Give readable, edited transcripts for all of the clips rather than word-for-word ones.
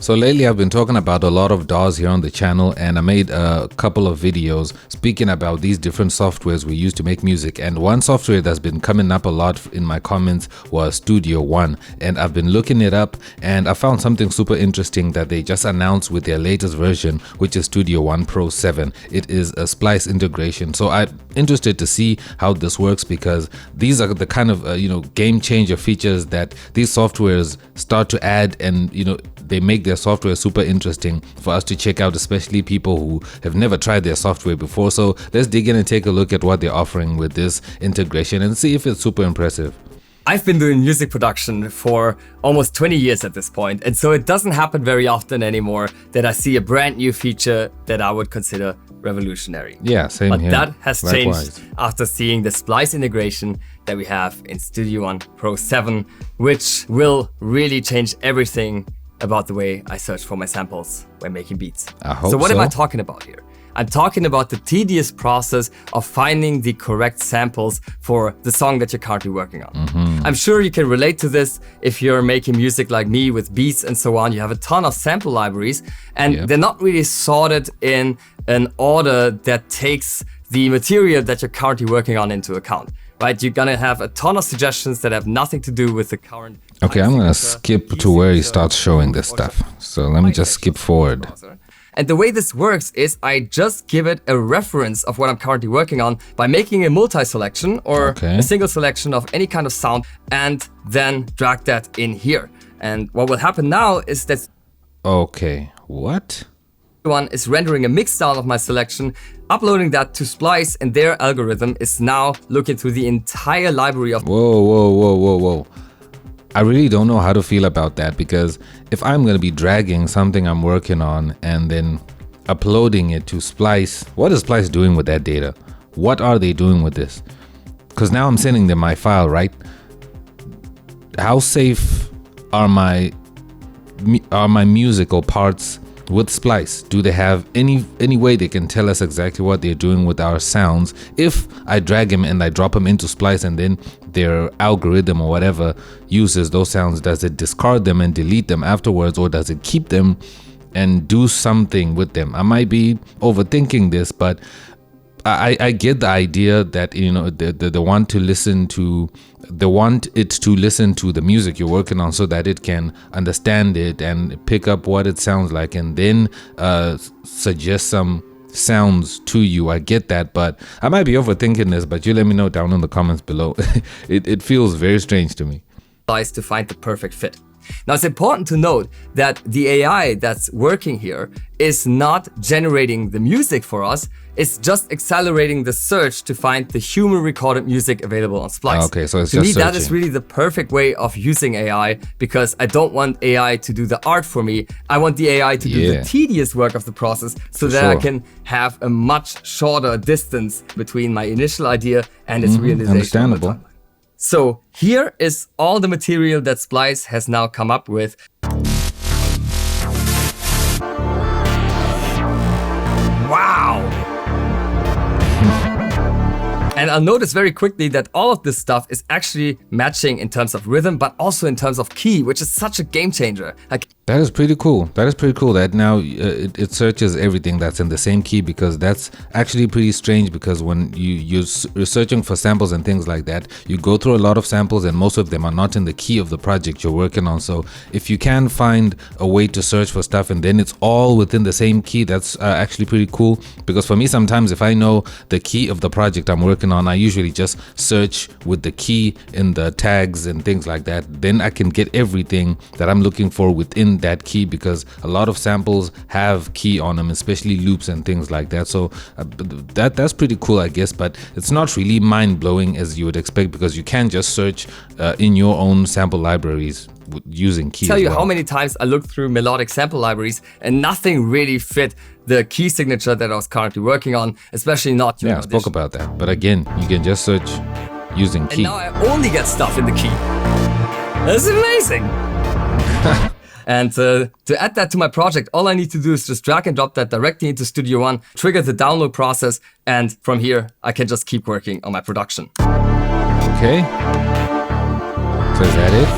So lately I've been talking about a lot of DAWs here on the channel, and I made a couple of videos speaking about these different softwares we use to make music. And one software that's been coming up a lot in my comments was Studio One, and I've been looking it up and I found something super interesting that they just announced with their latest version, which is Studio One Pro 7. It is a Splice integration. So I'm interested to see how this works, because these are the kind of game changer features that these softwares start to add, and they make their software super interesting for us to check out, especially people who have never tried their software before. So let's dig in and take a look at what they're offering with this integration and see if it's super impressive. I've been doing music production for almost 20 years at this point, and so it doesn't happen very often anymore that I see a brand new feature that I would consider revolutionary. Yeah, same but here. But that has Likewise. changed after seeing the Splice integration that we have in Studio One Pro 7, which will really change everything about the way I search for my samples when making beats. So what am I talking about here? I'm talking about the tedious process of finding the correct samples for the song that you're currently working on. I'm sure you can relate to this if you're making music like me with beats and so on. You have a ton of sample libraries, and they're not really sorted in an order that takes the material that you're currently working on into account. Right, you're gonna have a ton of suggestions that have nothing to do with the current. Okay, I'm gonna skip to where he starts showing this stuff. So let me just skip forward. And the way this works is I just give it a reference of what I'm currently working on by making a multi-selection or a single selection of any kind of sound, and then drag that in here. And what will happen now is that one is rendering a mixdown of my selection, uploading that to Splice, and their algorithm is now looking through the entire library of— Whoa. I really don't know how to feel about that, because if I'm going to be dragging something I'm working on and then uploading it to Splice, what is Splice doing with that data? What are they doing with this? Because now I'm sending them my file, right? How safe are my musical parts with Splice? Do they have any way they can tell us exactly what they're doing with our sounds? If I drag them and I drop them into Splice, and then their algorithm or whatever uses those sounds, does it discard them and delete them afterwards, or does it keep them and do something with them? I might be overthinking this, but I get the idea that they want it to listen to the music you're working on, so that it can understand it and pick up what it sounds like, and then suggest some sounds to you. I get that, but I might be overthinking this, but you let me know down in the comments below. It feels very strange to me. To find the perfect fit. Now, it's important to note that the AI that's working here is not generating the music for us. It's just accelerating the search to find the human recorded music available on Splice. Okay, so it's to just me, searching. that is really the perfect way of using AI, because I don't want AI to do the art for me. I want the AI to do the tedious work of the process, so that I can have a much shorter distance between my initial idea and its realization. Understandable. So here is all the material that Splice has now come up with. Wow! And I'll notice very quickly that all of this stuff is actually matching in terms of rhythm, but also in terms of key, which is such a game changer. That is pretty cool. That now it searches everything that's in the same key, because that's actually pretty strange, because when you're searching for samples and things like that, you go through a lot of samples and most of them are not in the key of the project you're working on. So if you can find a way to search for stuff and then it's all within the same key, that's actually pretty cool. Because for me, sometimes if I know the key of the project I'm working on, I usually just search with the key in the tags and things like that. Then I can get everything that I'm looking for within that key, because a lot of samples have key on them, especially loops and things like that. So that's pretty cool, I guess, but it's not really mind-blowing as you would expect, because you can just search in your own sample libraries using keys. Tell you how many times I looked through melodic sample libraries and nothing really fit the key signature that I was currently working on, especially not I spoke about that, but again, you can just search using key. And now I only get stuff in the key. That's amazing. And to add that to my project, all I need to do is just drag and drop that directly into Studio One, trigger the download process, and from here, I can just keep working on my production. Okay. So is that it?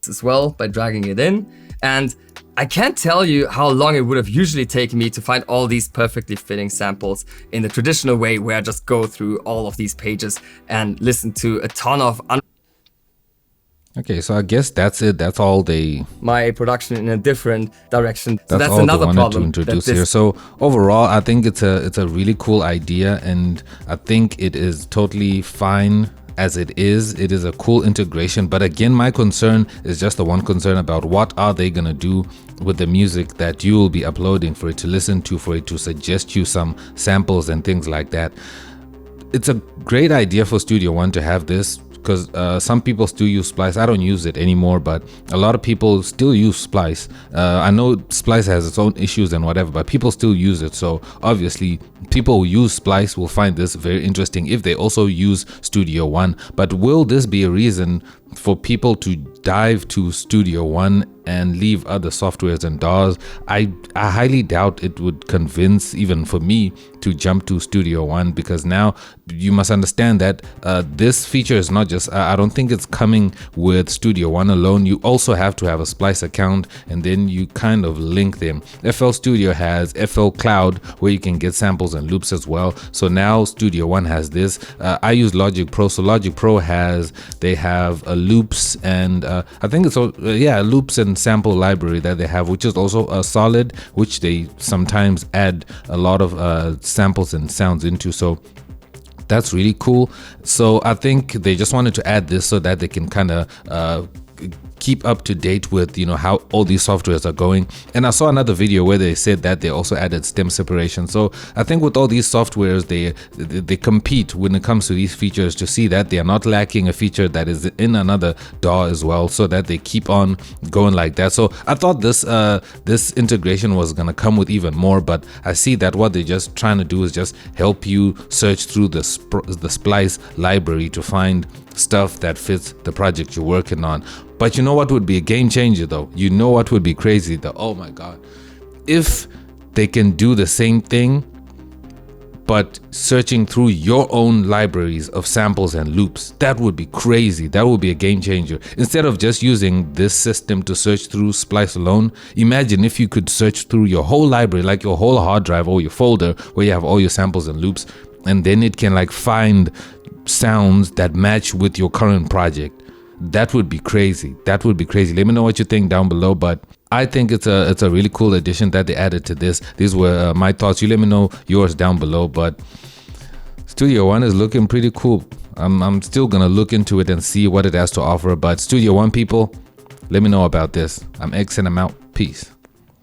as well by dragging it in. And I can't tell you how long it would have usually taken me to find all these perfectly fitting samples in the traditional way, where I just go through all of these pages and listen to a ton of Okay, so I guess that's it. That's all my production in a different direction. So that's all another they wanted problem to introduce here. So overall, I think it's a really cool idea, and I think it is totally fine as it is. It is a cool integration, but again, my concern is just the one concern about what are they gonna do with the music that you will be uploading for it to listen to, for it to suggest you some samples and things like that. It's a great idea for Studio One to have this, because some people still use Splice. I don't use it anymore, but a lot of people still use Splice. I know Splice has its own issues and whatever, but people still use it. So obviously people who use Splice will find this very interesting if they also use Studio One. But will this be a reason for people to dive to Studio One and leave other softwares and DAWs? I highly doubt it would convince even for me to jump to Studio One, because now you must understand that this feature is not just, I don't think it's coming with Studio One alone. You also have to have a Splice account, and then you kind of link them. FL Studio has FL Cloud, where you can get samples and loops as well. So now Studio One has this. I use Logic Pro, so Logic Pro they have a loops, and I think it's a loops and sample library that they have, which is also a solid, which they sometimes add a lot of samples and sounds into. So that's really cool. So I think they just wanted to add this so that they can kind of keep up to date with, how all these softwares are going. And I saw another video where they said that they also added stem separation. So I think with all these softwares, they compete when it comes to these features to see that they are not lacking a feature that is in another DAW as well, so that they keep on going like that. So I thought this integration was gonna come with even more, but I see that what they're just trying to do is just help you search through the Splice library to find stuff that fits the project you're working on. But you know what would be a game changer though? You know what would be crazy though? Oh my god. If they can do the same thing, but searching through your own libraries of samples and loops, that would be crazy. That would be a game changer. Instead of just using this system to search through Splice alone, imagine if you could search through your whole library, like your whole hard drive or your folder where you have all your samples and loops, and then it can like find sounds that match with your current project. That would be crazy. That would be crazy. Let me know what you think down below, but I think it's a really cool addition that they added to this. These were my thoughts. You let me know yours down below, but Studio One is looking pretty cool. I'm still gonna look into it and see what it has to offer, but Studio One people, let me know about this. I'm X and I'm out. Peace.